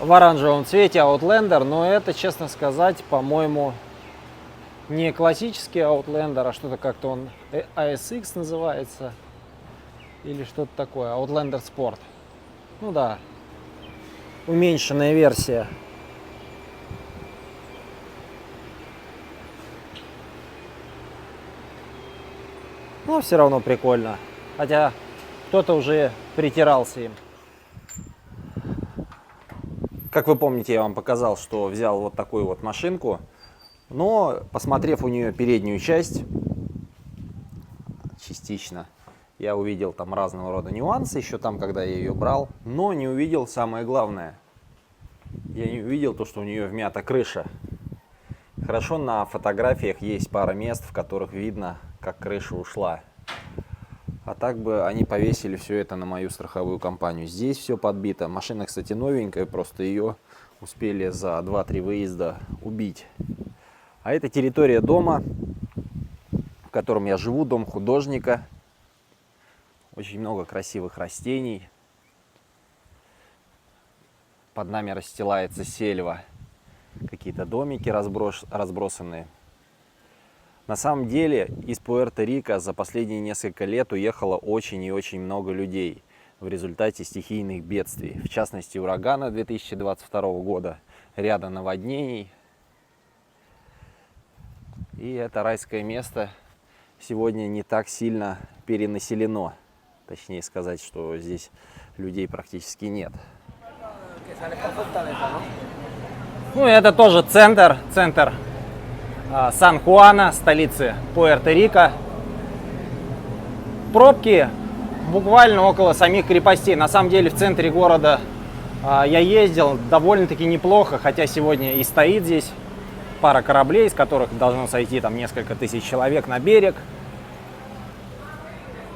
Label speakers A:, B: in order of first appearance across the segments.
A: в оранжевом цвете Outlander, но это, честно сказать, по-моему, не классический Outlander, а что-то как-то он ASX называется или что-то такое, Outlander Sport. Ну да, уменьшенная версия. Но все равно прикольно, хотя кто-то уже притирался им. Как вы помните, я вам показал, что взял вот такую вот машинку, но посмотрев у нее переднюю часть, частично, я увидел там разного рода нюансы еще там, когда я ее брал, но не увидел самое главное. Я не увидел то, что у нее вмята крыша. Хорошо, на фотографиях есть пара мест, в которых видно, как крыша ушла. А так бы они повесили все это на мою страховую компанию. Здесь все подбито. Машина, кстати, новенькая, просто ее успели за 2-3 выезда убить. А это территория дома, в котором я живу, дом художника. Очень много красивых растений. Под нами расстилается сельва. Какие-то домики разбросанные. На самом деле из Пуэрто-Рико за последние несколько лет уехало очень и очень много людей в результате стихийных бедствий. В частности, урагана 2022 года, ряда наводнений. И это райское место сегодня не так сильно перенаселено. Точнее сказать, что здесь людей практически нет. Ну, это тоже центр Сан-Хуана, столицы Пуэрто-Рико. Пробки буквально около самих крепостей. На самом деле в центре города я ездил довольно-таки неплохо, хотя сегодня и стоит здесь пара кораблей, из которых должно сойти там несколько тысяч человек на берег.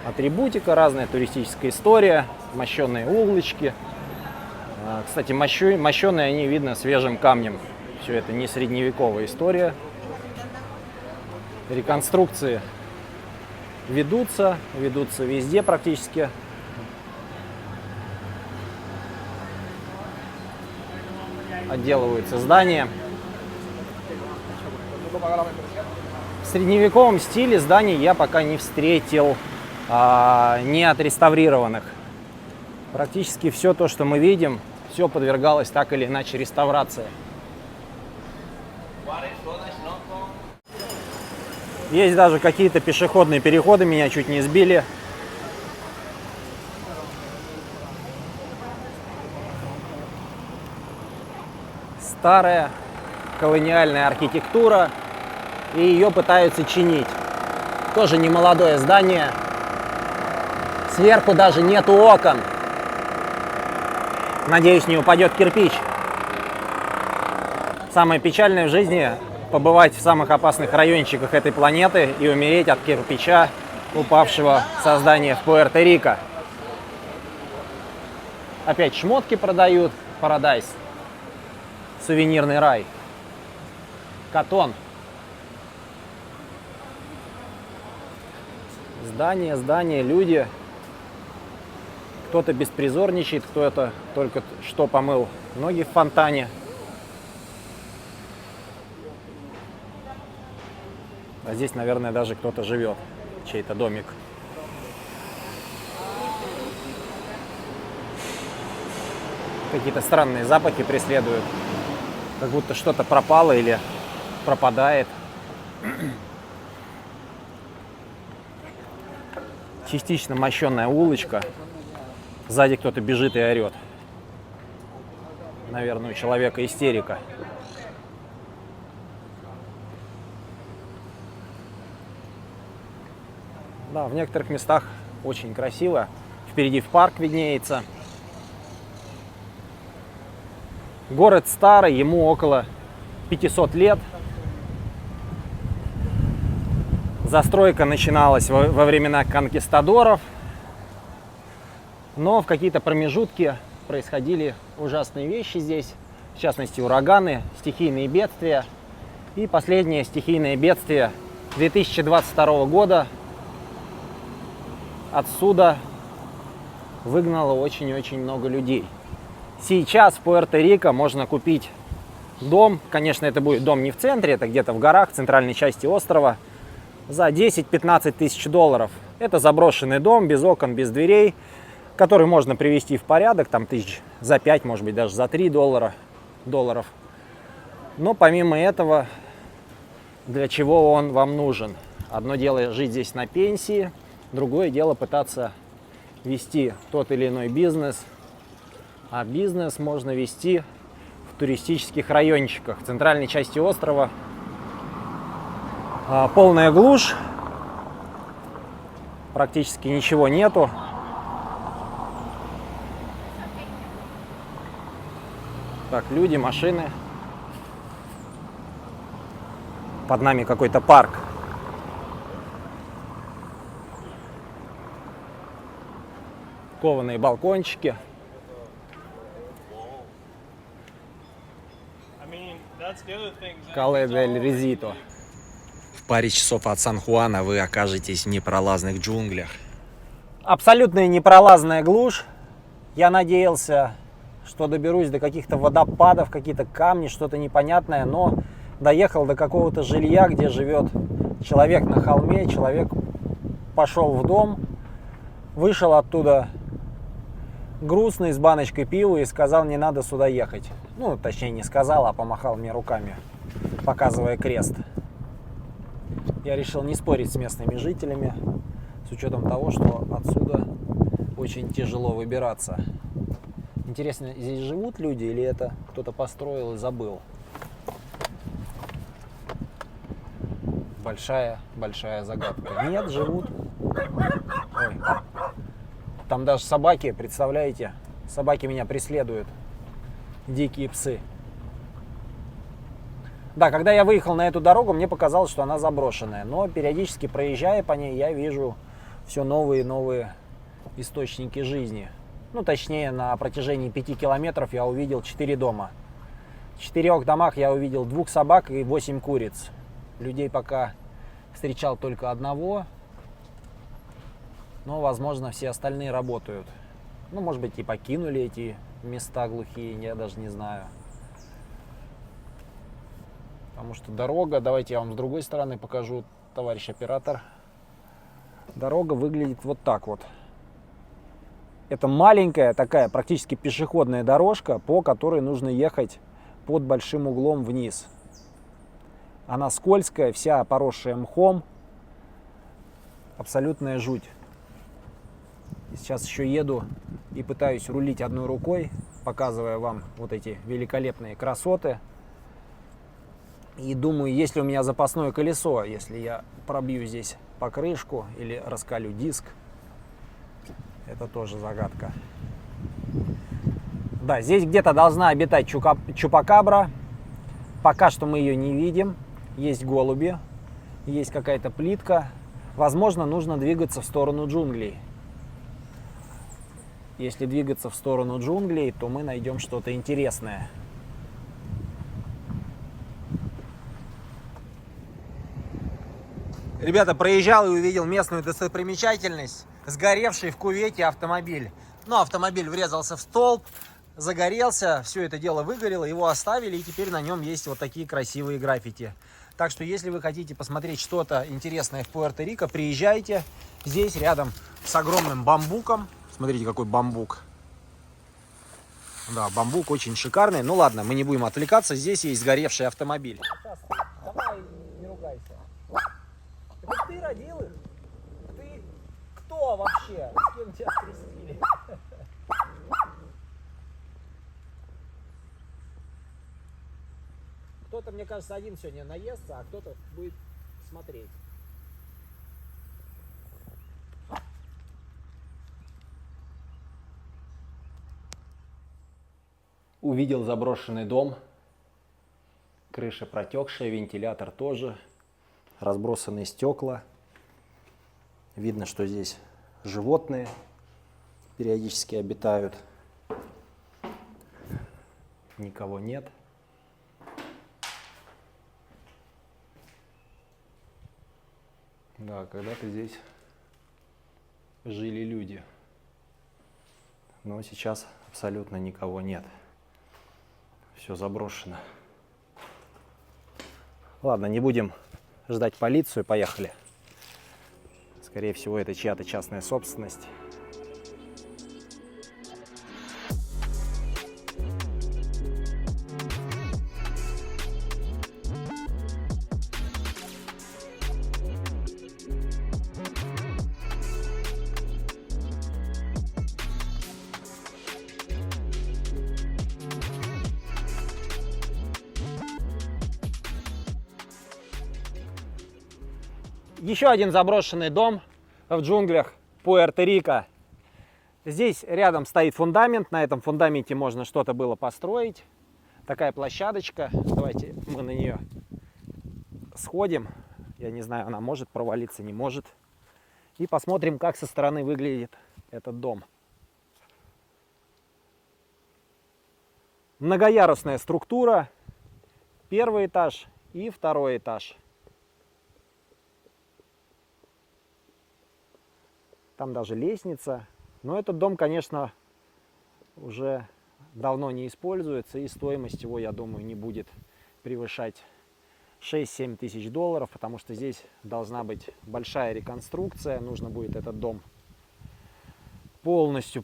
A: Атрибутика, разная туристическая история, мощеные улочки. Кстати, мощеные они видно свежим камнем. Все это не средневековая история. Реконструкции ведутся везде практически. Отделываются здания. В средневековом стиле зданий я пока не встретил не отреставрированных. Практически все то, что мы видим, все подвергалось так или иначе реставрации. Есть даже какие-то пешеходные переходы, меня чуть не сбили. Старая колониальная архитектура, и ее пытаются чинить. Тоже не молодое здание. Сверху даже нету окон. Надеюсь, не упадет кирпич. Самое печальное в жизни — побывать в самых опасных райончиках этой планеты и умереть от кирпича, упавшего со здания в Пуэрто-Рико. Опять шмотки продают. Парадайз. Сувенирный рай. Катон. Здания, люди. Кто-то беспризорничает, кто-то только что помыл ноги в фонтане. А здесь, наверное, даже кто-то живет, чей-то домик. Какие-то странные запахи преследуют. Как будто что-то пропало или пропадает. Частично мощенная улочка. Сзади кто-то бежит и орет. Наверное, у человека истерика. Да, в некоторых местах очень красиво. Впереди в парк виднеется. Город старый, ему около 500 лет. Застройка начиналась во времена конкистадоров. Но в какие-то промежутки происходили ужасные вещи здесь. В частности, ураганы, стихийные бедствия. И последнее стихийное бедствие 2022 года отсюда выгнало очень-очень много людей. Сейчас в Пуэрто-Рико можно купить дом, конечно, это будет дом не в центре, это где-то в горах, в центральной части острова, за 10-15 тысяч долларов. Это заброшенный дом, без окон, без дверей, который можно привести в порядок, там тысяч за 5, может быть, даже за 3 долларов. Но помимо этого, для чего он вам нужен? Одно дело жить здесь на пенсии, другое дело пытаться вести тот или иной бизнес. А бизнес можно вести в туристических райончиках. В центральной части острова полная глушь, практически ничего нету. Так, люди, машины. Под нами какой-то парк. Кованые балкончики. Кале дель Резито. В паре часов от Сан-Хуана вы окажетесь в непролазных джунглях. Абсолютная непролазная глушь. Я надеялся, что доберусь до каких-то водопадов, какие-то камни, что-то непонятное, но доехал до какого-то жилья, где живет человек на холме. Человек пошел в дом, вышел оттуда грустный, с баночкой пива и сказал, не надо сюда ехать. Ну, точнее, не сказал, а помахал мне руками, показывая крест. Я решил не спорить с местными жителями, с учетом того, что отсюда очень тяжело выбираться. Интересно, здесь живут люди или это кто-то построил и забыл? Большая загадка. Нет, живут. Ой. Там даже собаки, представляете? Собаки меня преследуют. Дикие псы. Да, когда я выехал на эту дорогу, мне показалось, что она заброшенная. Но периодически проезжая по ней, я вижу все новые и новые источники жизни. Ну, точнее, на протяжении 5 километров я увидел 4 дома. В 4 домах я увидел 2 собак и 8 куриц. Людей пока встречал только одного. Но, возможно, все остальные работают. Ну, может быть, и покинули эти места глухие, я даже не знаю. Потому что дорога, давайте я вам с другой стороны покажу, товарищ оператор. Дорога выглядит вот так вот. Это маленькая такая, практически пешеходная дорожка, по которой нужно ехать под большим углом вниз. Она скользкая, вся поросшая мхом. Абсолютная жуть. Сейчас еще еду и пытаюсь рулить одной рукой, показывая вам вот эти великолепные красоты. И думаю, есть ли у меня запасное колесо, если я пробью здесь покрышку или раскалю диск. Это тоже загадка. Да, здесь где-то должна обитать чупакабра. Пока что мы ее не видим. Есть голуби, есть какая-то плитка. Возможно, нужно двигаться в сторону джунглей. Если двигаться в сторону джунглей, то мы найдем что-то интересное. Ребята, проезжал и увидел местную достопримечательность. Сгоревший в кювете автомобиль. Ну, автомобиль врезался в столб, загорелся, все это дело выгорело, его оставили, и теперь на нем есть вот такие красивые граффити. Так что, если вы хотите посмотреть что-то интересное в Пуэрто-Рико, приезжайте. Здесь рядом с огромным бамбуком. Смотрите, какой бамбук. Да, бамбук очень шикарный. Ну ладно, мы не будем отвлекаться. Здесь есть сгоревший автомобиль. Давай, не ругайся. Это ты родил их? Ты кто вообще? С кем тебя скрестили? Кто-то, мне кажется, один сегодня наестся, а кто-то будет смотреть. Увидел заброшенный дом. Крыша протекшая, вентилятор тоже. Разбросанные стекла. Видно, что здесь животные периодически обитают. Никого нет. Да, когда-то здесь жили люди. Но сейчас Абсолютно никого нет. Все заброшено. Ладно, не будем ждать полицию, поехали. Скорее всего, это чья-то частная собственность. Еще один заброшенный дом в джунглях Пуэрто-Рико. Здесь рядом стоит фундамент. На этом фундаменте можно что-то было построить. Такая площадочка. Давайте мы на нее сходим. Я не знаю, она может провалиться, не может. И посмотрим, как со стороны выглядит этот дом. Многоярусная структура. Первый этаж и второй этаж. Там даже лестница. Но этот дом, конечно, уже давно не используется. И стоимость его, я думаю, не будет превышать 6-7 тысяч долларов. Потому что здесь должна быть большая реконструкция. Нужно будет этот дом полностью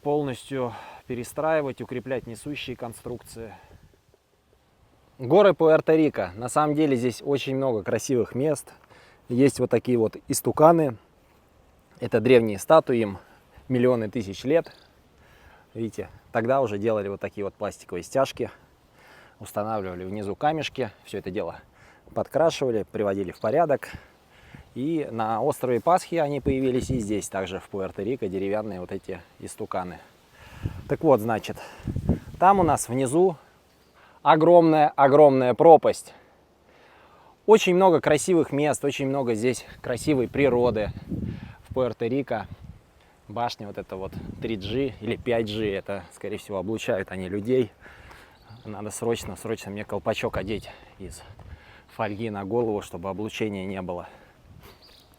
A: перестраивать, укреплять несущие конструкции. Горы Пуэрто-Рико. На самом деле здесь очень много красивых мест. Есть вот такие вот истуканы. Это древние статуи, им миллионы тысяч лет. Видите, тогда уже делали вот такие вот пластиковые стяжки. Устанавливали внизу камешки. Все это дело подкрашивали, приводили в порядок. И на острове Пасхи они появились и здесь также, в Пуэрто-Рико, деревянные вот эти истуканы. Так вот, значит, там у нас внизу огромная пропасть. Очень много красивых мест, очень много здесь красивой природы. Пуэрто-Рико, башня вот это вот 3G или 5G, это, скорее всего, облучают они людей. Надо срочно мне колпачок одеть из фольги на голову, чтобы облучения не было.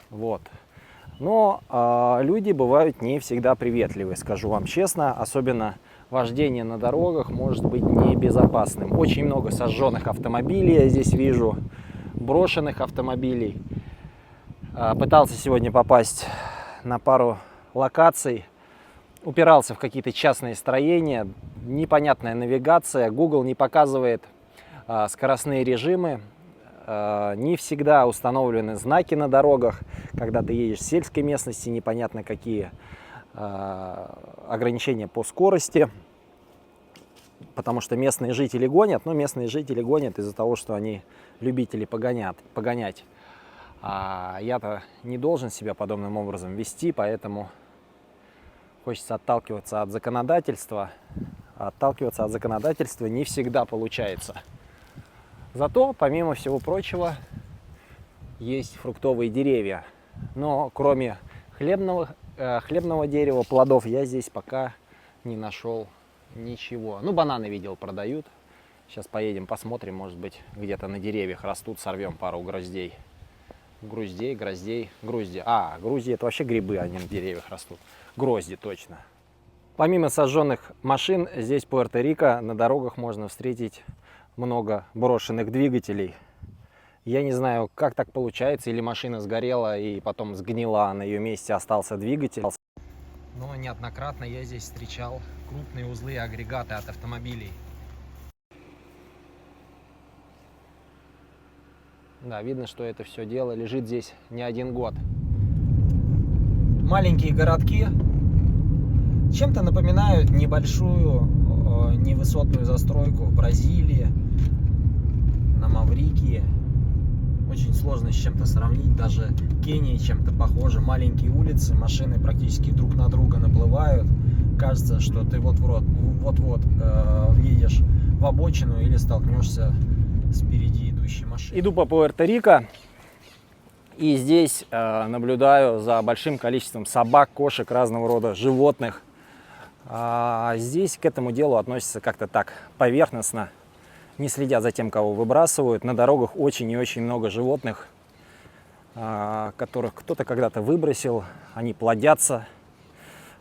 A: Вот. Но люди бывают не всегда приветливы, скажу вам честно. Особенно вождение на дорогах может быть небезопасным. Очень много сожженных автомобилей я здесь вижу, брошенных автомобилей. Пытался сегодня попасть на пару локаций, упирался в какие-то частные строения, непонятная навигация, Google не показывает скоростные режимы, не всегда установлены знаки на дорогах, когда ты едешь в сельской местности, непонятно какие ограничения по скорости, потому что местные жители гонят, но местные жители гонят из-за того, что они любители погонять. А я-то не должен себя подобным образом вести, поэтому хочется отталкиваться от законодательства. Отталкиваться от законодательства не всегда получается. Зато, помимо всего прочего, есть фруктовые деревья. Но кроме хлебного дерева, плодов я здесь пока не нашел ничего. Ну, бананы видел, продают. Сейчас поедем, посмотрим, может быть, где-то на деревьях растут, сорвем пару гроздей. Грозди. Грузди это вообще грибы, они на деревьях растут. Грозди, точно. Помимо сожженных машин, здесь в Пуэрто-Рико на дорогах можно встретить много брошенных двигателей. Я не знаю, как так получается, или машина сгорела и потом сгнила, а на ее месте остался двигатель. Но неоднократно я здесь встречал крупные узлы и агрегаты от автомобилей. Да, видно, что это все дело лежит здесь не один год. Маленькие городки чем-то напоминают небольшую, невысотную застройку в Бразилии, на Маврикии. Очень сложно с чем-то сравнить, даже Кения чем-то похожа. Маленькие улицы, машины практически друг на друга наплывают. Кажется, что ты вот-вот въедешь в обочину или столкнешься с впереди идущей машиной. Иду по Пуэрто-Рико и здесь наблюдаю за большим количеством собак, кошек, разного рода животных. Здесь к этому делу относятся как-то так поверхностно, не следят за тем, кого выбрасывают. На дорогах очень и очень много животных, которых кто-то когда-то выбросил, они плодятся.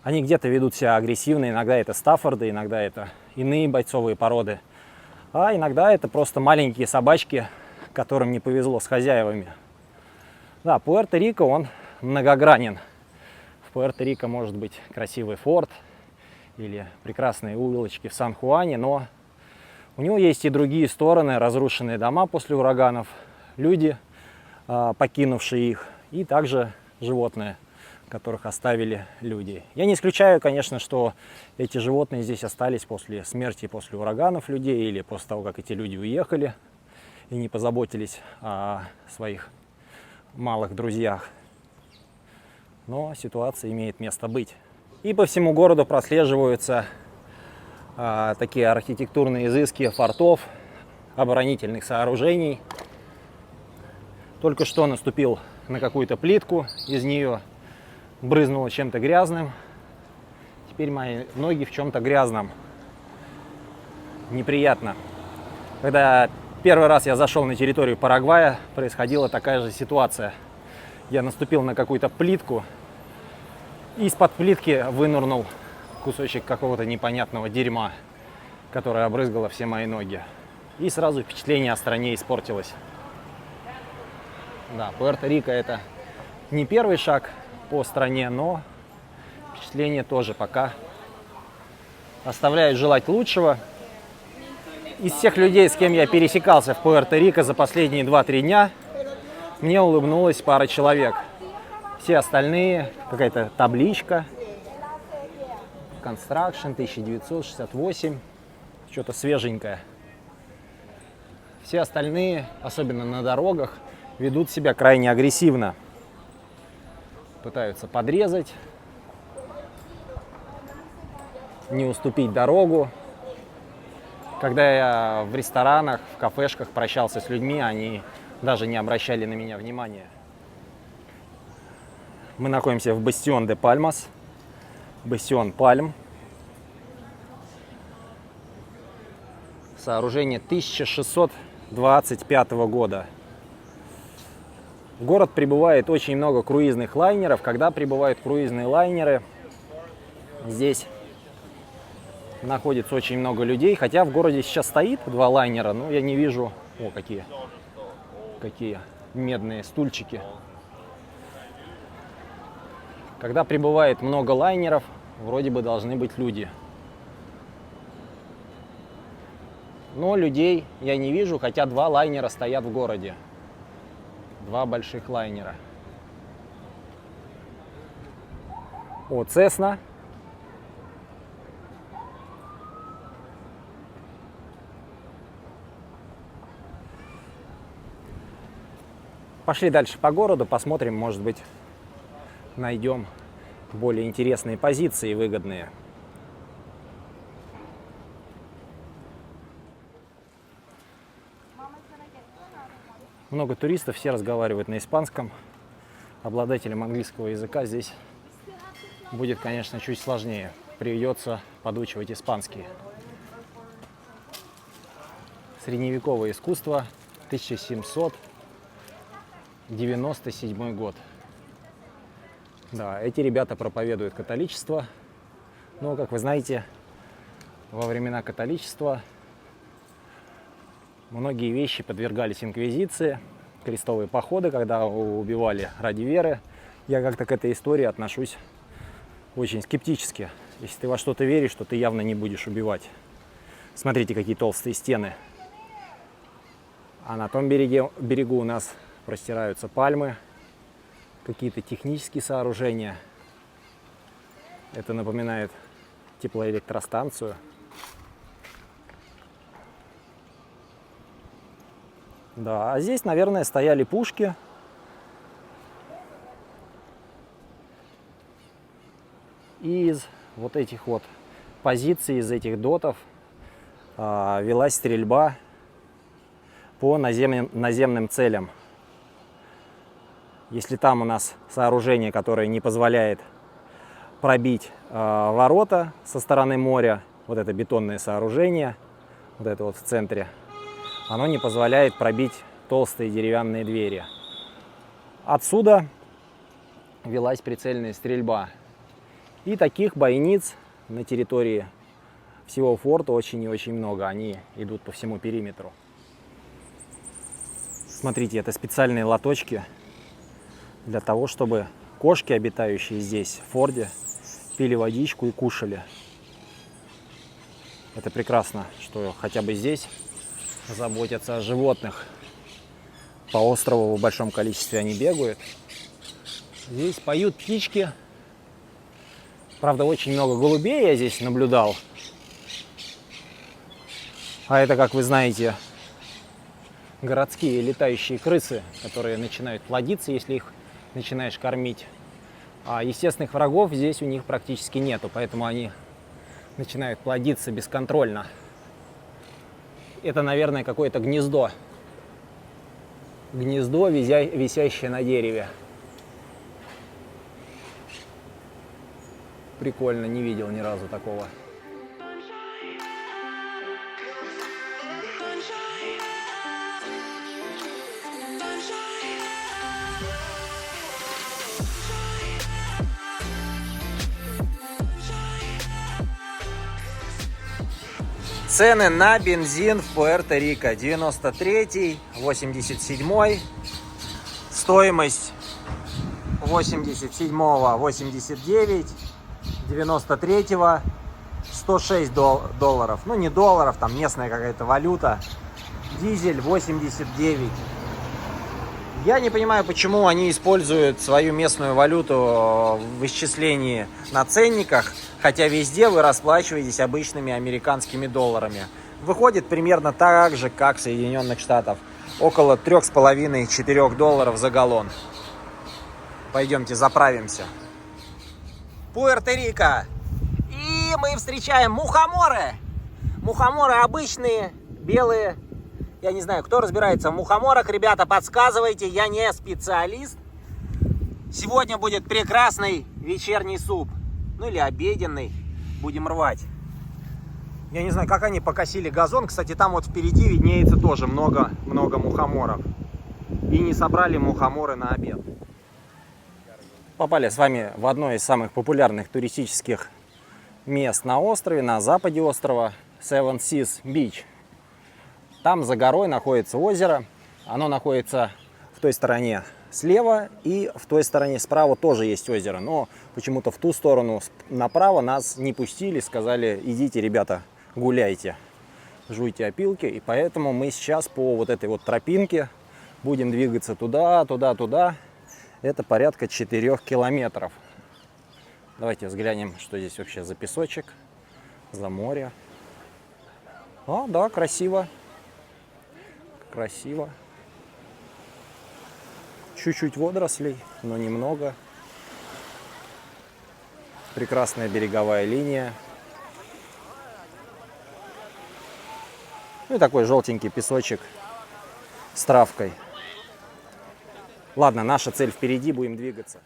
B: Они где-то ведут себя агрессивно, иногда это стаффорды, иногда это иные бойцовые породы, а иногда это просто маленькие собачки, которым не повезло с хозяевами. Да, Пуэрто-Рико, он многогранен. В Пуэрто-Рико может быть красивый форт или прекрасные улочки в Сан-Хуане, но у него есть и другие стороны: разрушенные дома после ураганов, люди, покинувшие их, и также животные, которых оставили люди. Я не исключаю, конечно, что эти животные здесь остались после смерти, после ураганов людей, или после того, как эти люди уехали и не позаботились о своих малых друзьях. Но ситуация имеет место быть. И по всему городу прослеживаются такие архитектурные изыски фортов, оборонительных сооружений. Только что наступил на какую-то плитку, из нее брызнуло чем-то грязным. Теперь мои ноги в чем-то грязном. Неприятно. Когда первый раз я зашел на территорию Парагвая, происходила такая же ситуация. Я наступил на какую-то плитку, и из-под плитки вынырнул кусочек какого-то непонятного дерьма, которое обрызгало все мои ноги. И сразу впечатление о стране испортилось. Да, Пуэрто-Рико — это не первый шаг по стране, но впечатление тоже пока оставляет желать лучшего. Из всех людей, с кем я пересекался в Пуэрто-Рико за последние 2-3 дня, мне улыбнулась пара человек. Все остальные — какая-то табличка Construction 1968, что-то свеженькое. Все остальные, особенно на дорогах, ведут себя крайне агрессивно. Пытаются подрезать, не уступить дорогу. Когда я в ресторанах, в кафешках прощался с людьми, они даже не обращали на меня внимания. Мы находимся в Бастион де Пальмас, Бастион Пальм. Сооружение 1625 года. В город прибывает очень много круизных лайнеров. Когда прибывают круизные лайнеры, здесь находится очень много людей. Хотя в городе сейчас стоит 2 лайнера, но я не вижу... О, какие медные стульчики. Когда прибывает много лайнеров, вроде бы должны быть люди. Но людей я не вижу, хотя 2 лайнера стоят в городе. 2 больших лайнера. О, Цесна. Пошли дальше по городу, посмотрим, может быть, найдем более интересные позиции, выгодные. Много туристов, все разговаривают на испанском. Обладателям английского языка здесь будет, конечно, чуть сложнее. Придется подучивать испанский. Средневековое искусство, 1797 год. Да, эти ребята проповедуют католичество. Но, как вы знаете, во времена католичества многие вещи подвергались инквизиции, крестовые походы, когда убивали ради веры. Я как-то к этой истории отношусь очень скептически. Если ты во что-то веришь, то ты явно не будешь убивать. Смотрите, какие толстые стены. А на том берегу у нас простираются пальмы, какие-то технические сооружения. Это напоминает теплоэлектростанцию. Да, а здесь, наверное, стояли пушки. И из вот этих вот позиций, из этих дотов велась стрельба по наземным целям. Если там у нас сооружение, которое не позволяет пробить ворота со стороны моря, вот это бетонное сооружение, вот это вот в центре, оно не позволяет пробить толстые деревянные двери. Отсюда велась прицельная стрельба. И таких бойниц на территории всего форта очень и очень много. Они идут по всему периметру. Смотрите, это специальные лоточки для того, чтобы кошки, обитающие здесь, в форте, пили водичку и кушали. Это прекрасно, что хотя бы здесь заботятся о животных. По острову в большом количестве они бегают. Здесь поют птички. Правда, очень много голубей я здесь наблюдал. А это, как вы знаете, городские летающие крысы, которые начинают плодиться, если их начинаешь кормить. А естественных врагов здесь у них практически нету, поэтому они начинают плодиться бесконтрольно. Это, наверное, какое-то гнездо. Гнездо, висящее на дереве. Прикольно, не видел ни разу такого.
A: Цены на бензин в Пуэрто-Рико. 93-й, 87-й. Стоимость 87-го 89, 93-го 106 долларов. Ну, не долларов, там местная какая-то валюта. Дизель 89. Я не понимаю, почему они используют свою местную валюту в исчислении на ценниках, хотя везде вы расплачиваетесь обычными американскими долларами. Выходит примерно так же, как в Соединенных Штатах. Около 3,5-4 долларов за галлон. Пойдемте заправимся. Пуэрто-Рико. И мы встречаем мухоморы. Мухоморы обычные, белые. Я не знаю, кто разбирается в мухоморах. Ребята, подсказывайте, я не специалист. Сегодня будет прекрасный вечерний суп. Ну или обеденный. Будем рвать. Я не знаю, как они покосили газон. Кстати, там вот впереди виднеется тоже много мухоморов. И не собрали мухоморы на обед.
B: Попали с вами в одно из самых популярных туристических мест на острове, на западе острова, Seven Seas Beach. Там за горой находится озеро. Оно находится в той стороне слева, и в той стороне справа тоже есть озеро. Но почему-то в ту сторону направо нас не пустили, сказали: идите, ребята, гуляйте, жуйте опилки. И поэтому мы сейчас по вот этой вот тропинке будем двигаться туда. Это порядка 4 километров. Давайте взглянем, что здесь вообще за песочек, за море. А, да, красиво. Красиво. Чуть-чуть водорослей, но немного. Прекрасная береговая линия. Ну и такой желтенький песочек с травкой. Ладно, наша цель впереди, будем двигаться.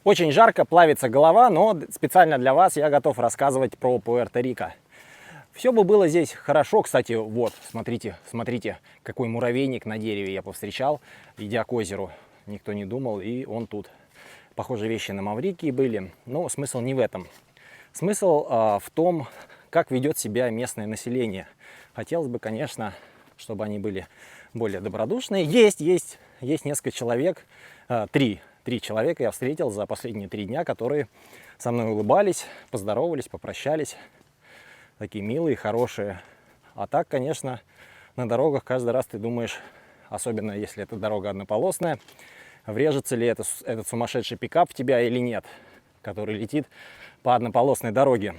B: Очень жарко, плавится голова, но специально для вас я готов рассказывать про Пуэрто-Рико. Все бы было здесь хорошо. Кстати, вот, смотрите, какой муравейник на дереве я повстречал, идя к озеру. Никто не думал, и он тут. Похожие вещи на Маврикии были, но смысл не в этом. Смысл в том, как ведет себя местное население. Хотелось бы, конечно, чтобы они были более добродушные. Есть несколько человек, три человека я встретил за последние 3 дня, которые со мной улыбались, поздоровались, попрощались. Такие милые, хорошие. А так, конечно, на дорогах каждый раз ты думаешь, особенно если эта дорога однополосная, врежется ли этот сумасшедший пикап в тебя или нет, который летит по однополосной дороге.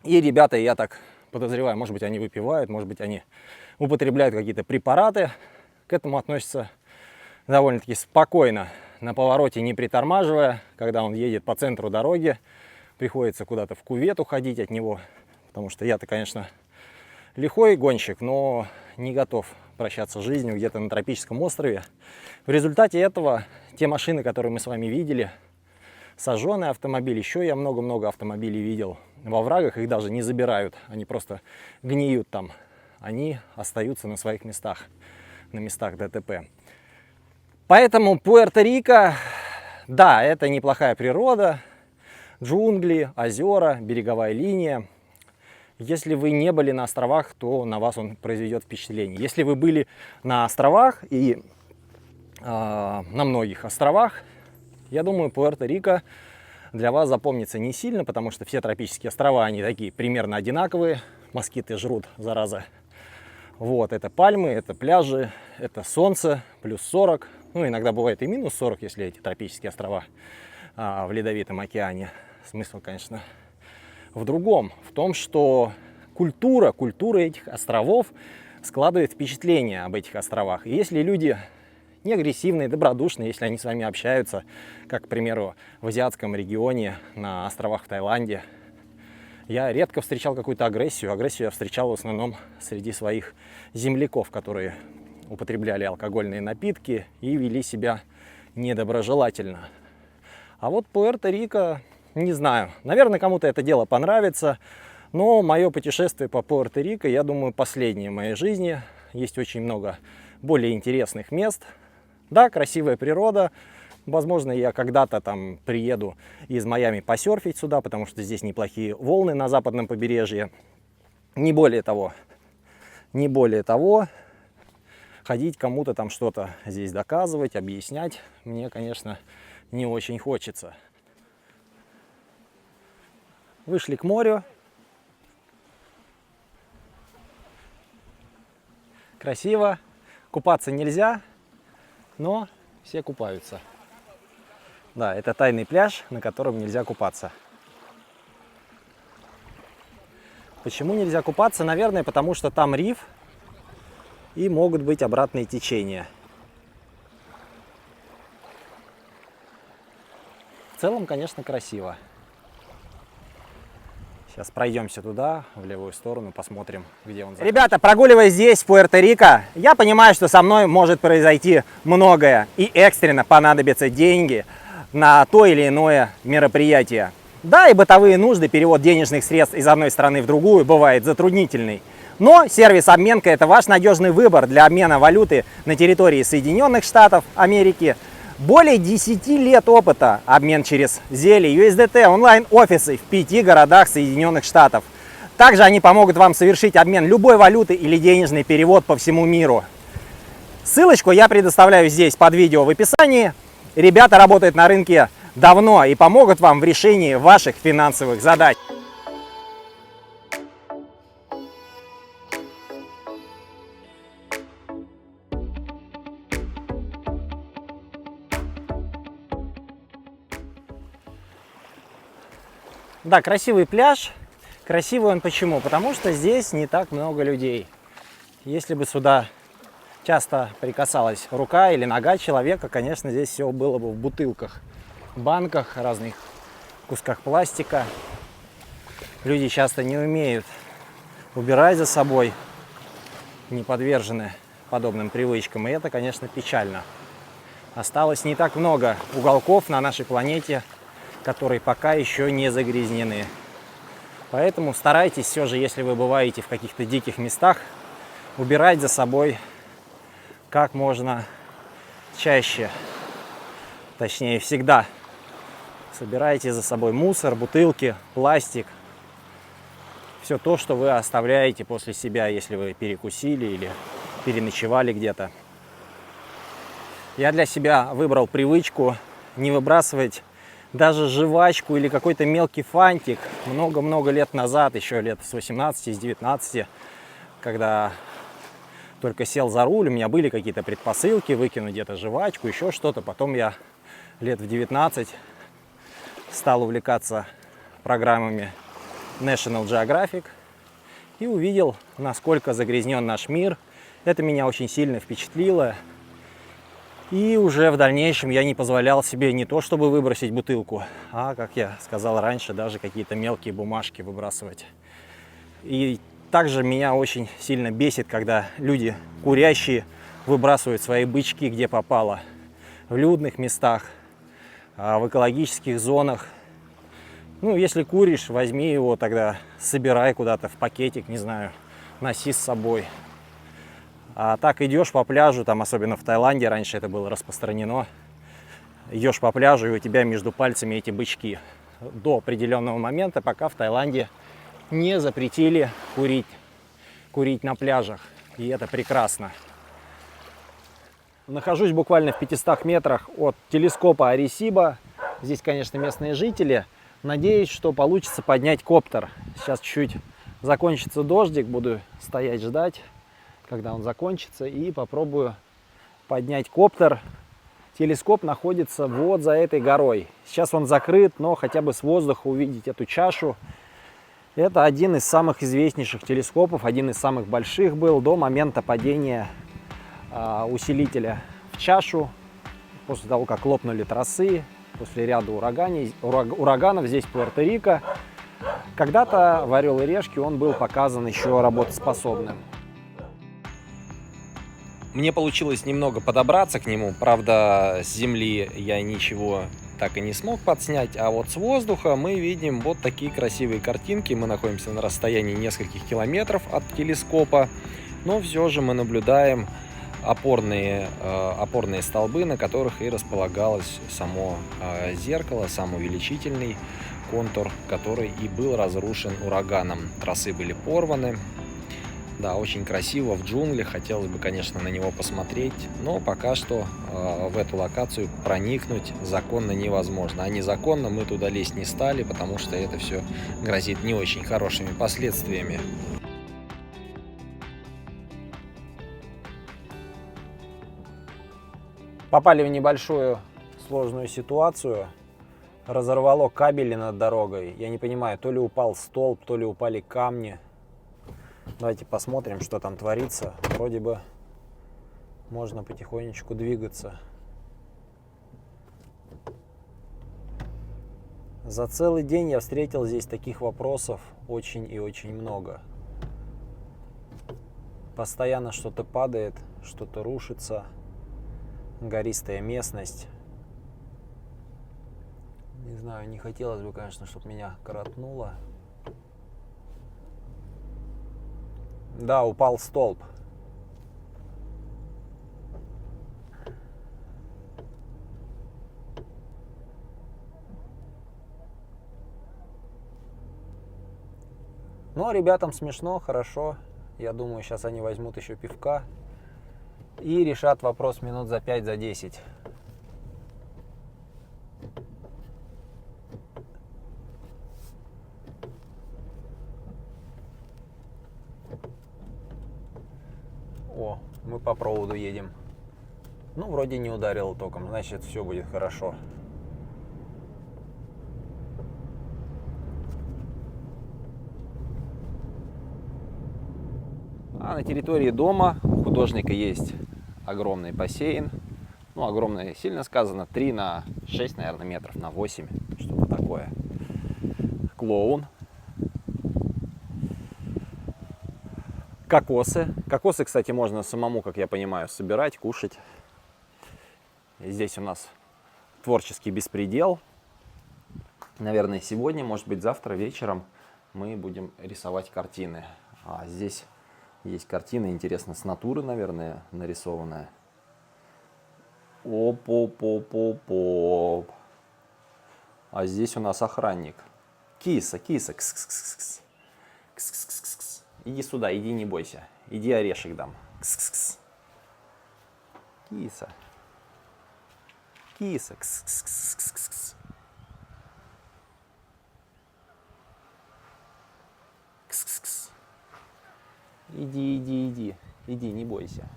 B: И ребята, я так подозреваю, может быть, они выпивают, может быть, они употребляют какие-то препараты, к этому относятся довольно-таки спокойно, на повороте не притормаживая. Когда он едет по центру дороги, приходится куда-то в кювет уходить от него. Потому что я-то, конечно, лихой гонщик, но не готов прощаться с жизнью где-то на тропическом острове. В результате этого те машины, которые мы с вами видели, сожженные автомобили, еще я много-много автомобилей видел во оврагах, их даже не забирают, они просто гниют там. Они остаются на своих местах, на местах ДТП. Поэтому Пуэрто-Рико, да, это неплохая природа, Джунгли, озера, береговая линия. Если вы не были на островах, то на вас он произведет впечатление. Если вы были на островах и на многих островах, я думаю, Пуэрто-Рико для вас запомнится не сильно, потому что все тропические острова, они такие примерно одинаковые. Москиты жрут, зараза. Вот, это пальмы, это пляжи, это солнце, плюс 40. Ну, иногда бывает и минус 40, если эти тропические острова в Ледовитом океане. Смысл, конечно, в другом. В том, что культура этих островов складывает впечатление об этих островах. И если люди не агрессивные, добродушные, если они с вами общаются, как, к примеру, в азиатском регионе на островах в Таиланде, я редко встречал какую-то агрессию. Агрессию я встречал в основном среди своих земляков, которые употребляли алкогольные напитки и вели себя недоброжелательно. А вот Пуэрто-Рико, не знаю, наверное, кому-то это дело понравится, но мое путешествие по Пуэрто-Рико, я думаю, последнее в моей жизни. Есть очень много более интересных мест. Да, красивая природа. Возможно, я когда-то там приеду из Майами посерфить сюда, потому что здесь неплохие волны на западном побережье. Не более того, ходить кому-то там что-то здесь доказывать, объяснять, мне, конечно, не очень хочется. Вышли к морю. Красиво. Купаться нельзя, но все купаются. Да, это тайный пляж, на котором нельзя купаться. Почему нельзя купаться? Наверное, потому что там риф и могут быть обратные течения. В целом, конечно, красиво. Сейчас пройдемся туда, в левую сторону, посмотрим, где он. Ребята, прогуливаясь здесь, в Пуэрто-Рико, я понимаю, что со мной может произойти многое. И экстренно понадобятся деньги на то или иное мероприятие. Да, и бытовые нужды, перевод денежных средств из одной страны в другую бывает затруднительный. Но сервис обменка – это ваш надежный выбор для обмена валюты на территории Соединенных Штатов Америки. Более 10 лет опыта, обмен через Zelle, USDT, онлайн-офисы в 5 городах Соединенных Штатов. Также они помогут вам совершить обмен любой валюты или денежный перевод по всему миру. Ссылочку я предоставляю здесь под видео в описании. Ребята работают на рынке давно и помогут вам в решении ваших финансовых задач. Да, красивый пляж. Красивый он почему? Потому что здесь не так много людей. Если бы сюда часто прикасалась рука или нога человека, конечно, здесь все было бы в бутылках, банках, разных кусках пластика. Люди часто не умеют убирать за собой, не подвержены подобным привычкам. И это, конечно, печально. Осталось не так много уголков на нашей планете, которые пока еще не загрязнены. Поэтому старайтесь все же, если вы бываете в каких-то диких местах, убирать за собой как можно чаще. Точнее, всегда. Собирайте за собой мусор, бутылки, пластик. Все то, что вы оставляете после себя, если вы перекусили или переночевали где-то. Я для себя выбрал привычку не выбрасывать даже жвачку или какой-то мелкий фантик. Много-много лет назад, еще лет с 18, с 19, когда только сел за руль, у меня были какие-то предпосылки выкинуть где-то жвачку, еще что-то. Потом я лет в 19 стал увлекаться программами National Geographic и увидел, насколько загрязнен наш мир. Это меня очень сильно впечатлило. И уже в дальнейшем я не позволял себе не то чтобы выбросить бутылку, а, как я сказал раньше, даже какие-то мелкие бумажки выбрасывать. И также меня очень сильно бесит, когда люди курящие выбрасывают свои бычки где попало. В людных местах, в экологических зонах. Ну, если куришь, возьми его тогда, собирай куда-то в пакетик, не знаю, носи с собой. А так идешь по пляжу, там особенно в Таиланде раньше это было распространено. Идешь по пляжу, и у тебя между пальцами эти бычки. до определенного момента, пока в Таиланде не запретили курить на пляжах. И это прекрасно. Нахожусь буквально в 500 метрах от телескопа Аресиба. Здесь, конечно, местные жители. Надеюсь, что получится поднять коптер. Сейчас чуть-чуть закончится дождик, буду стоять ждать, когда он закончится, и попробую поднять коптер. Телескоп находится вот за этой горой. Сейчас он закрыт, но хотя бы с воздуха увидеть эту чашу. Это один из самых известнейших телескопов, один из самых больших был до момента падения усилителя в чашу, после того, как лопнули тросы, после ряда ураганов здесь, в Пуэрто-Рико. Когда-то в «Орел и решке» он был показан еще работоспособным. Мне получилось немного подобраться к нему, правда, с земли я ничего так и не смог подснять, а вот с воздуха мы видим вот такие красивые картинки. Мы находимся на расстоянии нескольких километров от телескопа, но все же мы наблюдаем опорные столбы, на которых и располагалось само зеркало, сам увеличительный контур, который и был разрушен ураганом. Тросы были порваны. Да, очень красиво в джунглях, хотелось бы, конечно, на него посмотреть, но пока что в эту локацию проникнуть законно невозможно. А незаконно мы туда лезть не стали, потому что это все грозит не очень хорошими последствиями. Попали в небольшую сложную ситуацию. Разорвало кабели над дорогой. Я не понимаю, то ли упал столб, то ли упали камни. Давайте посмотрим, что там творится. Вроде бы можно потихонечку двигаться. За целый день я встретил здесь таких вопросов очень и очень много. Постоянно что-то падает, что-то рушится. Гористая местность. Не знаю, не хотелось бы, конечно, чтобы меня коротнуло. Да, упал столб. Но ребятам смешно, хорошо. Я думаю, сейчас они возьмут еще пивка и решат вопрос минут за 5, за 10. О, мы по проводу едем. Ну, вроде не ударило током, значит, все будет хорошо. А на территории дома у художника есть огромный бассейн. Ну, огромный, сильно сказано, 3 на 6, наверное, метров, на 8, что-то такое. Клоун. Кокосы. Кокосы, кстати, можно самому, как я понимаю, собирать, кушать. И здесь у нас творческий беспредел. Наверное, сегодня, может быть, завтра вечером мы будем рисовать картины. А здесь есть картина, интересно, с натуры, наверное, нарисованная. Оп-оп-оп-оп-оп. А здесь у нас охранник. Киса, киса. Кс-кс-кс-кс. Кс-кс-кс-кс. Иди сюда, иди, не бойся. Иди, орешек дам. Кс-кс-кс. Киса. Киса. Кс-кс-кс-кс-кс. Кс-кс-кс. Иди, иди, иди. Иди, не бойся.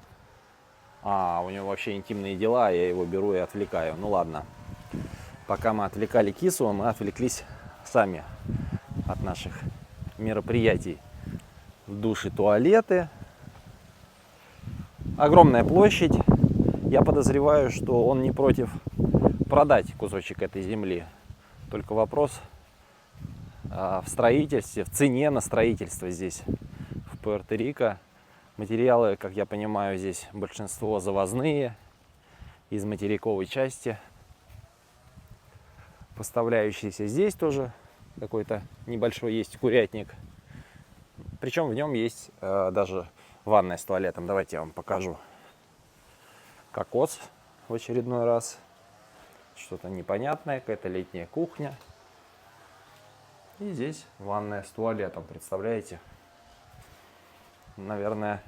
B: А, у него вообще интимные дела, я его беру и отвлекаю. Ну ладно. Пока мы отвлекали кису, мы отвлеклись сами от наших мероприятий. Души, туалеты. Огромная площадь. Я подозреваю, что он не против продать кусочек этой земли. Только вопрос в строительстве, в цене на строительство здесь, в Пуэрто-Рико. Материалы, как я понимаю, здесь большинство завозные, из материковой части, поставляющиеся. Здесь тоже какой-то небольшой есть курятник. Причем в нем есть даже ванная с туалетом. Давайте я вам покажу. Кокос в очередной раз. Что-то непонятное, какая-то летняя кухня.
A: И здесь ванная с туалетом, представляете? Наверное,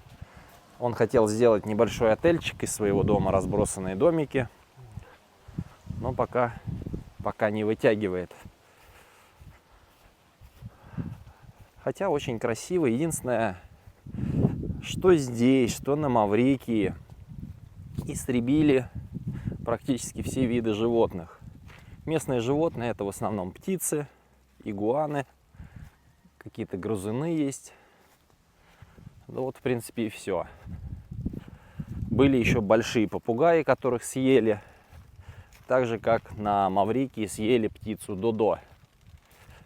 A: он хотел сделать небольшой отельчик из своего дома, разбросанные домики, но пока не вытягивает. Хотя очень красиво. Единственное, что здесь, что на Маврикии, истребили практически все виды животных. Местные животные — это в основном птицы, игуаны, какие-то грызуны есть. Ну вот, в принципе, и все. Были еще большие попугаи, которых съели. Так же, как на Маврикии съели птицу додо.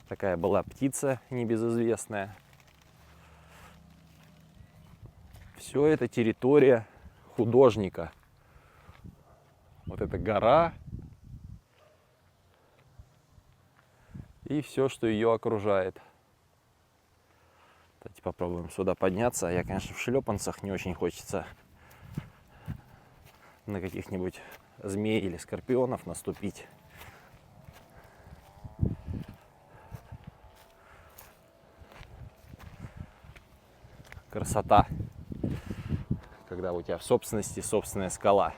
A: Такая была птица небезызвестная. Все это территория художника. Вот эта гора и все, что ее окружает. Давайте попробуем сюда подняться. Я, конечно, в шлепанцах, не очень хочется на каких-нибудь змей или скорпионов наступить. Красота, когда у тебя в собственности собственная скала.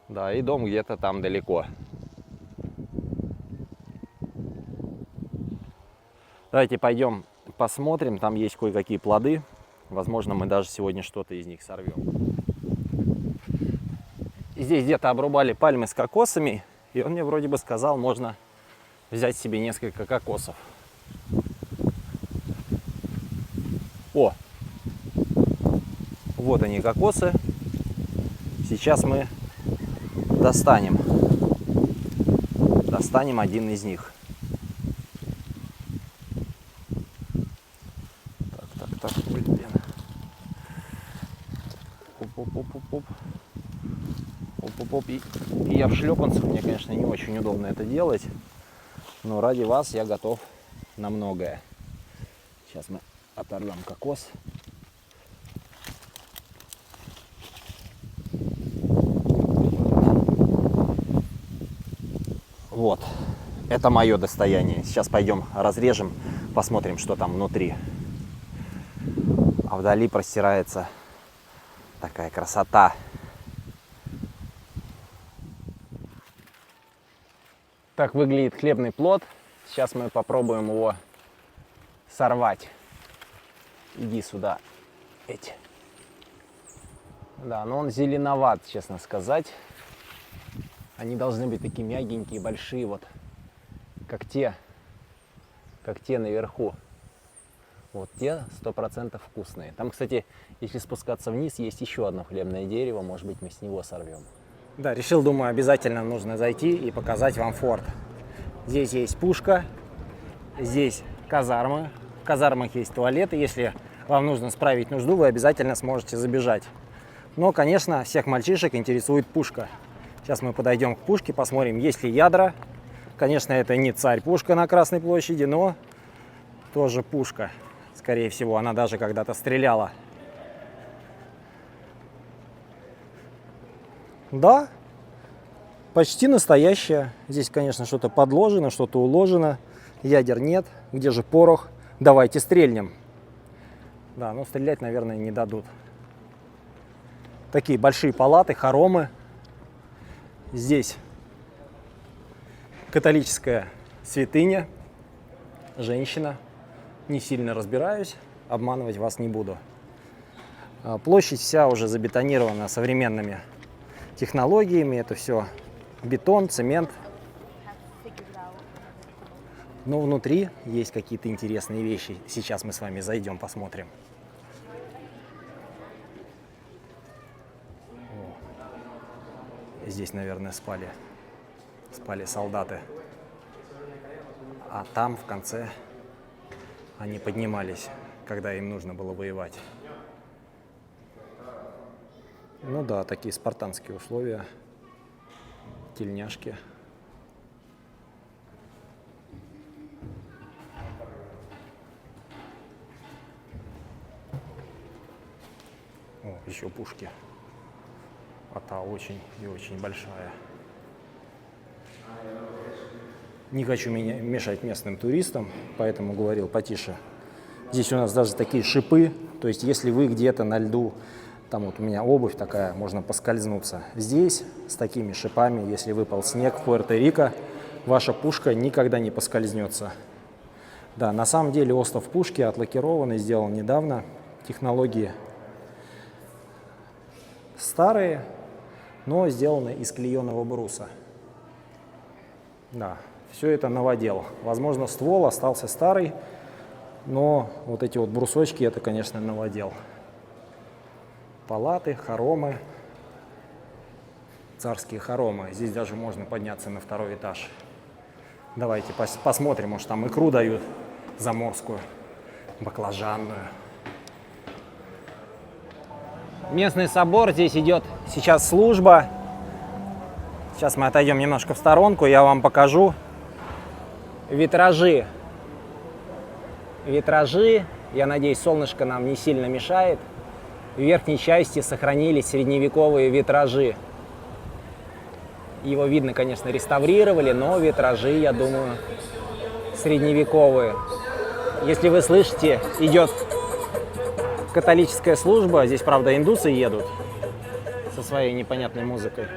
A: Да, и дом где-то там далеко. Давайте пойдем посмотрим, там есть кое-какие плоды. Возможно, мы даже сегодня что-то из них сорвем. И здесь где-то обрубали пальмы с кокосами, и он мне вроде бы сказал, можно взять себе несколько кокосов. О, вот они, кокосы. Сейчас мы достанем один из них. Так, ой, блин. Оп. И я в шлепанцах, мне, конечно, не очень удобно это делать, но ради вас я готов на многое. Сейчас мы оторвем кокос. Вот, это мое достояние. Сейчас пойдем разрежем, посмотрим, что там внутри. А вдали простирается такая красота. Так выглядит хлебный плод. Сейчас мы попробуем его сорвать. Иди сюда. Эти. Да, но он зеленоват, честно сказать. Они должны быть такие мягенькие, большие, вот, как те наверху. Вот те 100% вкусные. Там, кстати, если спускаться вниз, есть еще одно хлебное дерево. Может быть, мы с него сорвем. Да, решил, думаю, обязательно нужно зайти и показать вам форт. Здесь есть пушка, здесь казармы. В казармах есть туалеты. Если вам нужно справить нужду, вы обязательно сможете забежать. Но, конечно, всех мальчишек интересует пушка. Сейчас мы подойдем к пушке, посмотрим, есть ли ядра. Конечно, это не царь-пушка на Красной площади, но тоже пушка. Скорее всего, она даже когда-то стреляла. Да, почти настоящая. Здесь, конечно, что-то подложено, что-то уложено. Ядер нет. Где же порох? Давайте стрельнем. Да, но стрелять, наверное, не дадут. Такие большие палаты, хоромы. Здесь католическая святыня, женщина. Не сильно разбираюсь, обманывать вас не буду. Площадь вся уже забетонирована современными технологиями. Это все бетон, цемент. Но внутри есть какие-то интересные вещи. Сейчас мы с вами зайдем, посмотрим. Здесь, наверное, спали солдаты. А там в конце они поднимались, когда им нужно было воевать. Ну да, такие спартанские условия. Тельняшки. О, еще пушки. А та очень и очень большая.
B: Не хочу мешать местным туристам, поэтому говорил потише. Здесь у нас даже такие шипы, то есть если вы где-то на льду, там вот у меня обувь такая, можно поскользнуться. Здесь с такими шипами, если выпал снег в Пуэрто-Рико, ваша пушка никогда не поскользнется. Да, на самом деле остров Пушки отлакированный, сделан недавно. Технологии старые, но сделаны из клееного бруса. Да, все это новодел. Возможно, ствол остался старый, но вот эти вот брусочки, это, конечно, новодел. Палаты, хоромы, царские хоромы. Здесь даже можно подняться на второй этаж. Давайте посмотрим, может, там икру дают заморскую, баклажанную. Местный собор, здесь идет сейчас служба. Сейчас мы отойдем немножко в сторонку, я вам покажу витражи. Витражи, я надеюсь, солнышко нам не сильно мешает. В верхней части сохранились средневековые витражи. Его видно, конечно, реставрировали, но витражи, я думаю, средневековые. Если вы слышите, идет католическая служба. Здесь, правда, индусы едут со своей непонятной музыкой.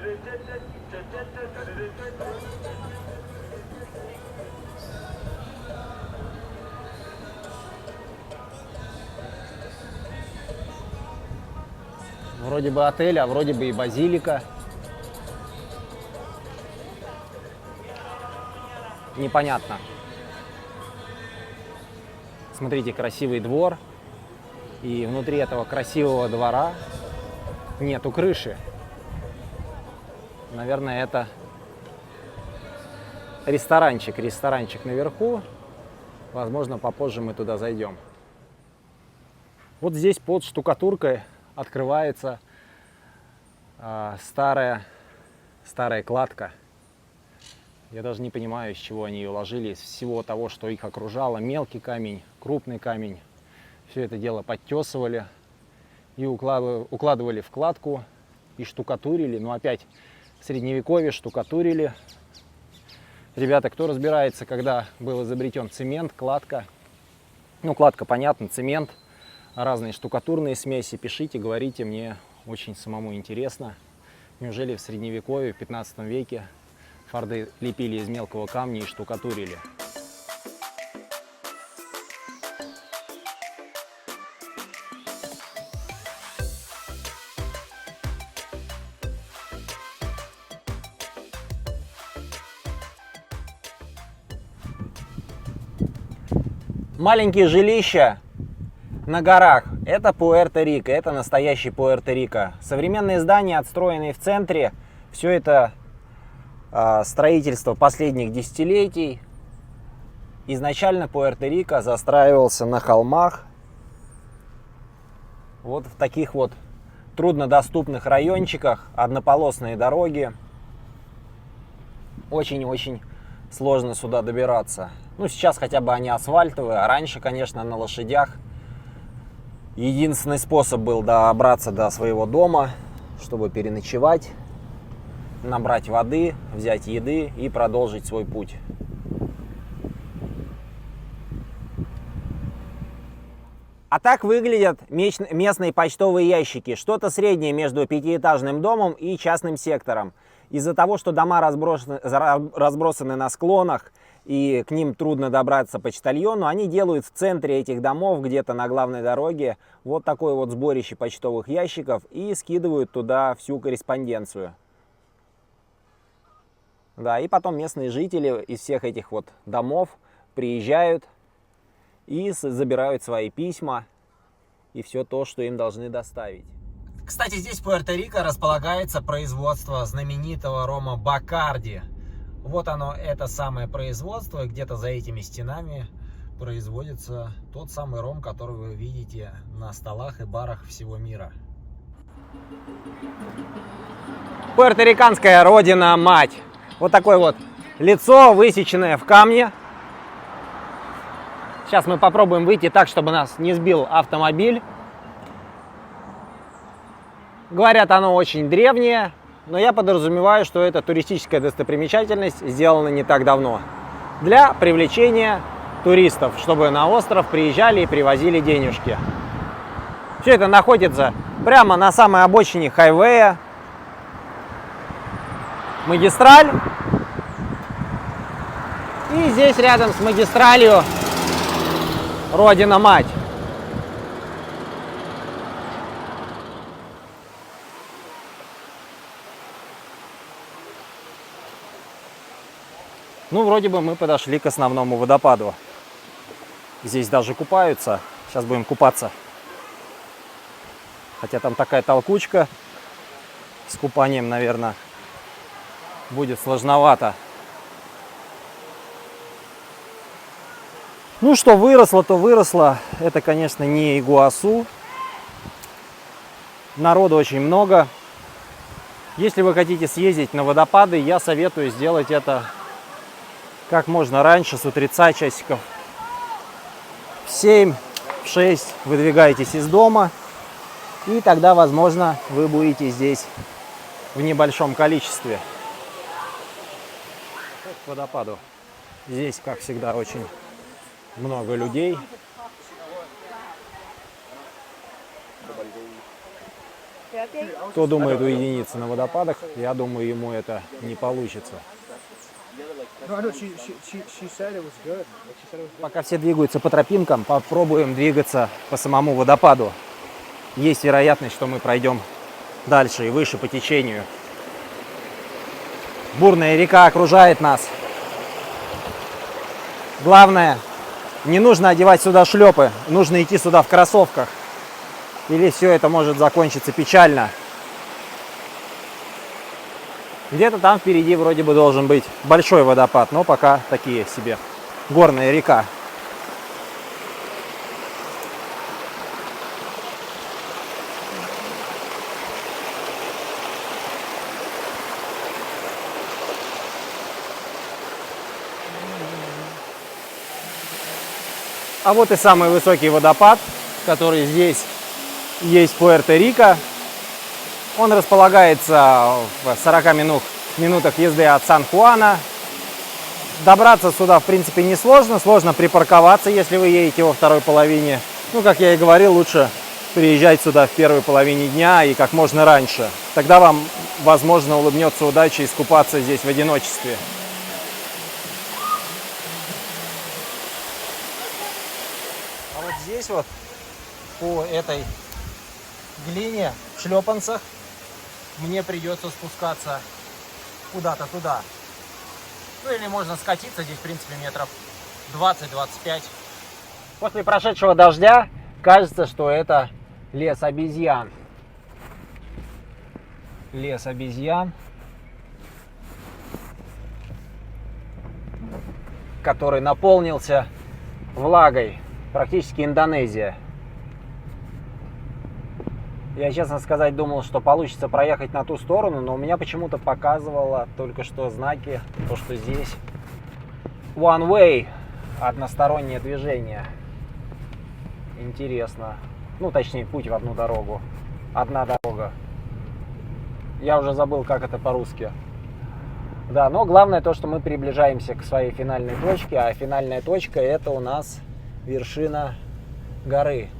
B: Вроде бы отель, а вроде бы и базилика. Непонятно. Смотрите, красивый двор. И внутри этого красивого двора нету крыши. Наверное, это ресторанчик. Ресторанчик наверху. Возможно, попозже мы туда зайдем. Вот здесь под штукатуркой открывается старая кладка. Я даже не понимаю, из чего они ее ложили. Из всего того, что их окружало. Мелкий камень, крупный камень. Все это дело подтесывали и укладывали в кладку и штукатурили. Но опять в средневековье штукатурили. Ребята, кто разбирается, когда был изобретен цемент, кладка. Ну, кладка, понятно, цемент. Разные штукатурные смеси, пишите, говорите, мне очень самому интересно. Неужели в средневековье, в 15 веке форды лепили из мелкого камня и штукатурили? Маленькие жилища на горах. Это Пуэрто-Рико, это настоящий Пуэрто-Рико. Современные здания, отстроенные в центре, все это строительство последних десятилетий. Изначально Пуэрто-Рико застраивался на холмах, вот в таких вот труднодоступных райончиках, однополосные дороги. Очень-очень сложно сюда добираться. Ну, сейчас хотя бы они асфальтовые, а раньше, конечно, на лошадях. Единственный способ был добраться до своего дома, чтобы переночевать, набрать воды, взять еды и продолжить свой путь. А так выглядят местные почтовые ящики. Что-то среднее между пятиэтажным домом и частным сектором. Из-за того, что дома разбросаны на склонах, и к ним трудно добраться почтальону, они делают в центре этих домов, где-то на главной дороге, вот такое вот сборище почтовых ящиков и скидывают туда всю корреспонденцию. Да, и потом местные жители из всех этих вот домов приезжают и забирают свои письма и все то, что им должны доставить. Кстати, здесь в Пуэрто-Рико располагается производство знаменитого рома Бакарди. Вот оно, это самое производство, и где-то за этими стенами производится тот самый ром, который вы видите на столах и барах всего мира. Пуэрториканская родина-мать. Вот такое вот лицо, высеченное в камне. Сейчас мы попробуем выйти так, чтобы нас не сбил автомобиль. Говорят, оно очень древнее, но я подразумеваю, что это туристическая достопримечательность, сделана не так давно. для привлечения туристов, чтобы на остров приезжали и привозили денежки. Все это находится прямо на самой обочине хайвея. Магистраль. И здесь рядом с магистралью Родина-мать. Ну, вроде бы мы подошли к основному водопаду. Здесь даже купаются. Сейчас будем купаться. Хотя там такая толкучка. С купанием, наверное, будет сложновато. Ну, что выросло, то выросло. Это, конечно, не Игуасу. Народу очень много. Если вы хотите съездить на водопады, я советую сделать это как можно раньше, с утреца, часиков в 7-6 выдвигаетесь из дома. И тогда, возможно, вы будете здесь в небольшом количестве. К водопаду. Здесь, как всегда, очень много людей. Кто думает уединиться на водопадах, я думаю, ему это не получится. Пока все двигаются по тропинкам, попробуем двигаться по самому водопаду. Есть вероятность, что мы пройдем дальше и выше по течению. Бурная река окружает нас. Главное, не нужно одевать сюда шлепы, нужно идти сюда в кроссовках. Или все это может закончиться печально. Где-то там впереди вроде бы должен быть большой водопад, но пока такие себе. Горная река. А вот и самый высокий водопад, который здесь есть в Пуэрто-Рико. Он располагается в 40 минутах езды от Сан-Хуана. Добраться сюда, в принципе, несложно. Сложно припарковаться, если вы едете во второй половине. Ну, как я и говорил, лучше приезжать сюда в первой половине дня и как можно раньше. Тогда вам, возможно, улыбнется удача искупаться здесь в одиночестве. А вот здесь вот, по этой глине, в шлепанцах, мне придется спускаться куда-то туда. Ну или можно скатиться, здесь в принципе метров 20-25. После прошедшего дождя кажется, что это лес обезьян. Лес обезьян, который наполнился влагой. Практически Индонезия. Я, честно сказать, думал, что получится проехать на ту сторону, но у меня почему-то показывало только что знаки, то, что здесь one way, одностороннее движение. Интересно. Ну, точнее, путь в одну дорогу. Одна дорога. Я уже забыл, как это по-русски. Да, но главное то, что мы приближаемся к своей финальной точке, а финальная точка — это у нас вершина горы.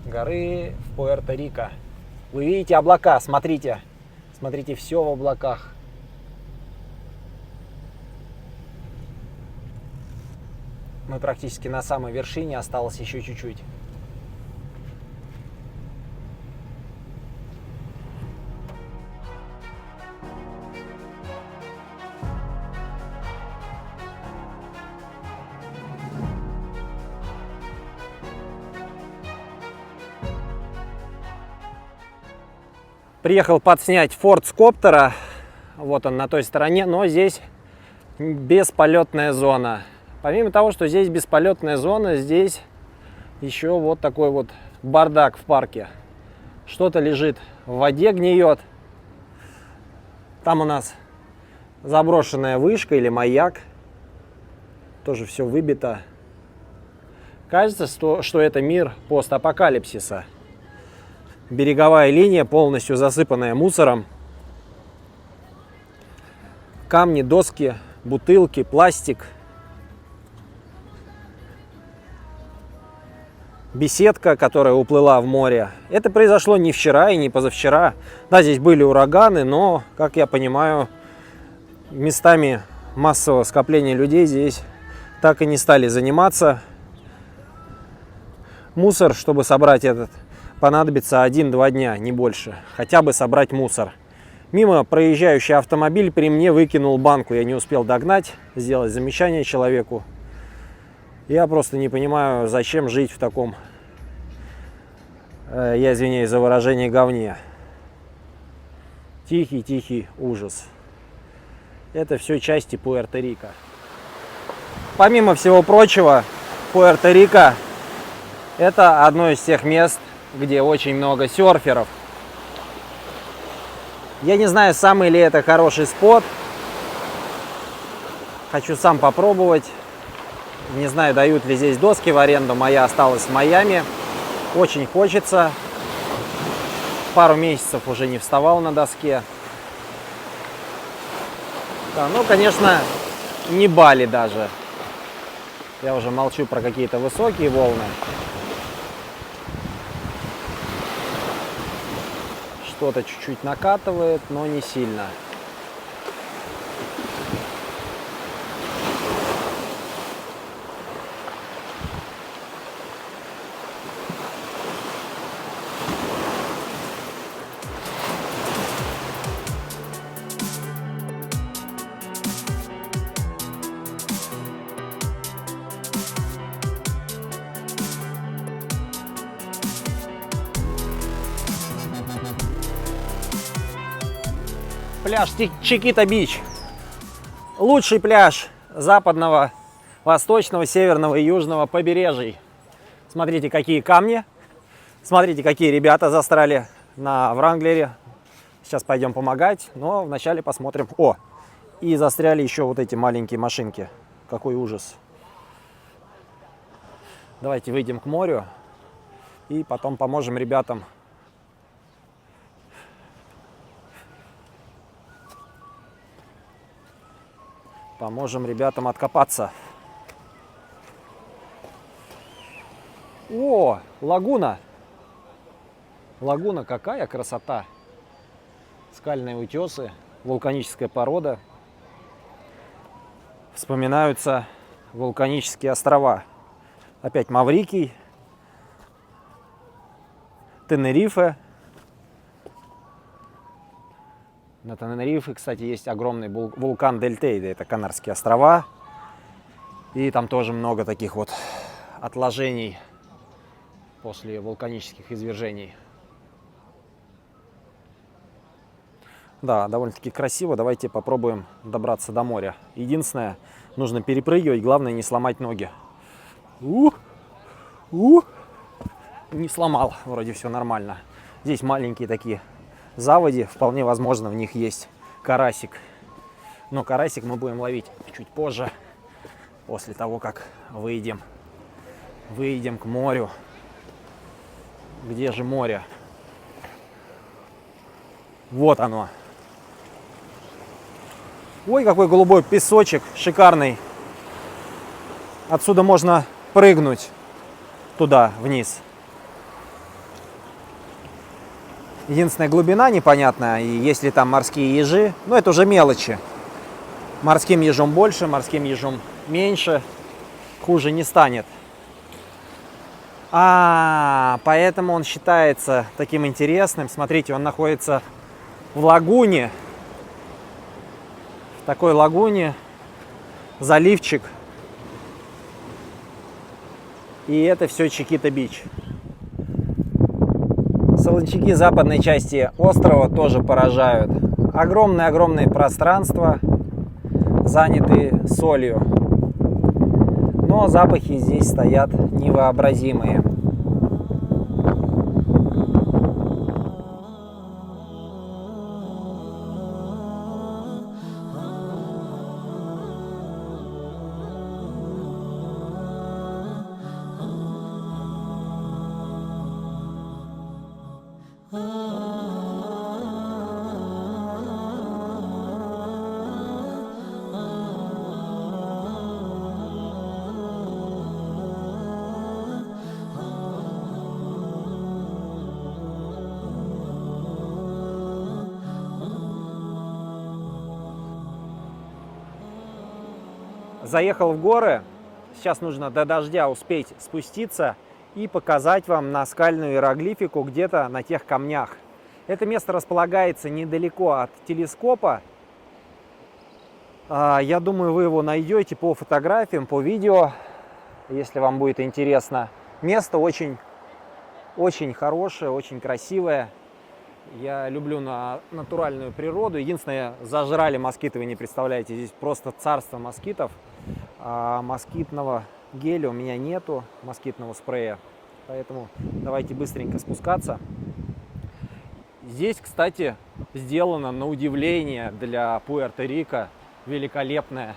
B: Горы в Пуэрто-Рико. Вы видите облака, смотрите. Смотрите, все в облаках. Мы практически на самой вершине, осталось еще чуть-чуть. Приехал подснять форт с коптера. Вот он на той стороне, но здесь бесполетная зона. Помимо того, что здесь бесполетная зона, здесь еще вот такой вот бардак в парке. Что-то лежит в воде, гниет. Там у нас заброшенная вышка или маяк. Тоже все выбито. Кажется, что это мир постапокалипсиса. Береговая линия, полностью засыпанная мусором. Камни, доски, бутылки, пластик. беседка, которая уплыла в море. Это произошло не вчера и не позавчера. Да, здесь были ураганы, но, как я понимаю, местами массового скопления людей здесь так и не стали заниматься. Мусор, чтобы собрать этот, понадобится 1-2 дня, не больше. Хотя бы собрать мусор. Мимо проезжающий автомобиль при мне выкинул банку. Я не успел догнать, сделать замечание человеку. Я просто не понимаю, зачем жить в таком, я извиняюсь за выражение, говне. Тихий ужас. Это все части Пуэрто-Рико. Помимо всего прочего, Пуэрто-Рико — это одно из тех мест, где очень много серферов. Я не знаю, самый ли это хороший спот. Хочу сам попробовать. Не знаю, дают ли здесь доски в аренду. Моя осталась в Майами. Очень хочется. Пару месяцев уже не вставал на доске. Да, ну, конечно, не Бали даже. Я уже молчу про какие-то высокие волны. Что-то чуть-чуть накатывает, но не сильно. Пляж Чикито-Бич. Лучший пляж западного, восточного, северного и южного побережий. Смотрите, какие камни. Смотрите, какие ребята застряли на Вранглере. Сейчас пойдем помогать, но вначале посмотрим. О, и застряли еще вот эти маленькие машинки. Какой ужас. Давайте выйдем к морю и потом поможем ребятам. Поможем ребятам откопаться. О, лагуна. Лагуна, какая красота. Скальные утесы, вулканическая порода. Вспоминаются вулканические острова. Опять Маврикий, Тенерифе. На Тенерифе, кстати, есть огромный вулкан Дель-Тейде, это Канарские острова. И там тоже много таких вот отложений после вулканических извержений. Да, довольно-таки красиво. Давайте попробуем добраться до моря. Единственное, нужно перепрыгивать, главное не сломать ноги. Не сломал, вроде все нормально. Здесь маленькие такие заводи, вполне возможно в них есть карасик. Но карасик мы будем ловить чуть позже, после того, как выйдем к морю. Где же море? Вот оно. Ой, какой голубой песочек, шикарный. Отсюда можно прыгнуть туда, вниз. Единственная глубина непонятная, и есть ли там морские ежи, но это уже мелочи. Морским ежом больше, морским ежом меньше, хуже не станет. Поэтому он считается таким интересным. Смотрите, он находится в лагуне. В такой лагуне заливчик. И это все Чикито-Бич. Солончаки западной части острова тоже поражают. Огромные пространства, заняты солью. Но запахи здесь стоят невообразимые. Заехал в горы. Сейчас нужно до дождя успеть спуститься и показать вам наскальную иероглифику где-то на тех камнях. Это место располагается недалеко от телескопа. Я думаю, вы его найдете по фотографиям, по видео, если вам будет интересно. Место очень хорошее, очень красивое. Я люблю натуральную природу. Единственное, зажрали москиты, вы не представляете. Здесь просто царство москитов. А москитного геля у меня нету, москитного спрея. Поэтому давайте быстренько спускаться. Здесь, кстати, сделано на удивление для Пуэрто-Рико великолепная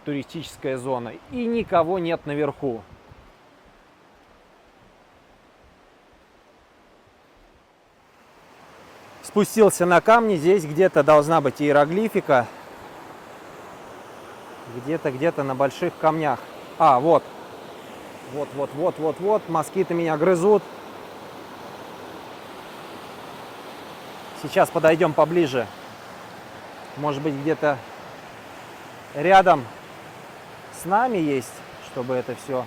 B: туристическая зона. И никого нет наверху. Спустился на камни. Здесь где-то должна быть иероглифика. Где-то на больших камнях. Вот. Вот. Москиты меня грызут. Сейчас подойдем поближе. Может быть, где-то рядом с нами есть, чтобы это все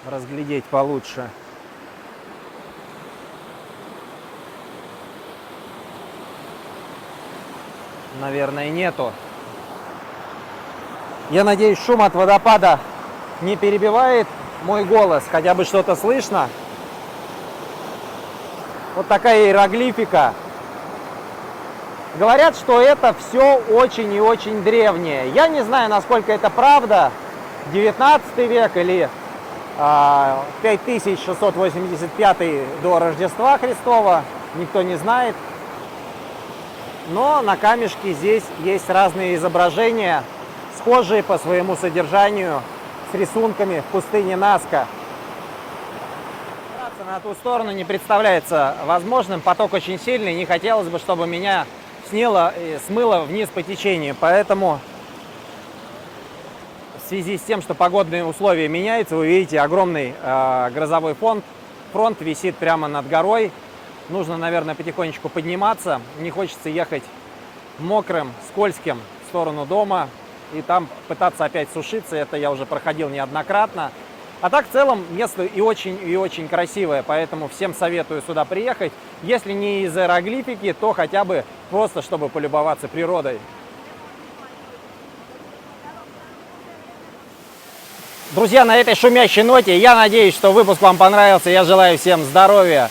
B: разглядеть получше. Наверное, нету. Я надеюсь, шум от водопада не перебивает мой голос, хотя бы что-то слышно. Вот такая иероглифика. Говорят, что это все очень и очень древнее. Я не знаю, насколько это правда. 19 век или 5685 до Рождества Христова. Никто не знает. Но на камешке здесь есть разные изображения, схожие по своему содержанию с рисунками в пустыне Наска. Браться на ту сторону не представляется возможным. Поток очень сильный. Не хотелось бы, чтобы меня смыло вниз по течению. Поэтому в связи с тем, что погодные условия меняются, вы видите, огромный грозовой фронт висит прямо над горой. Нужно, наверное, потихонечку подниматься. Не хочется ехать мокрым, скользким в сторону дома и там пытаться опять сушиться. Это я уже проходил неоднократно. А так, в целом, место и очень красивое. Поэтому всем советую сюда приехать. Если не из иероглифики, то хотя бы просто, чтобы полюбоваться природой. Друзья, на этой шумящей ноте я надеюсь, что выпуск вам понравился. Я желаю всем здоровья,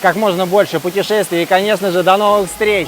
B: как можно больше путешествий и, конечно же, до новых встреч!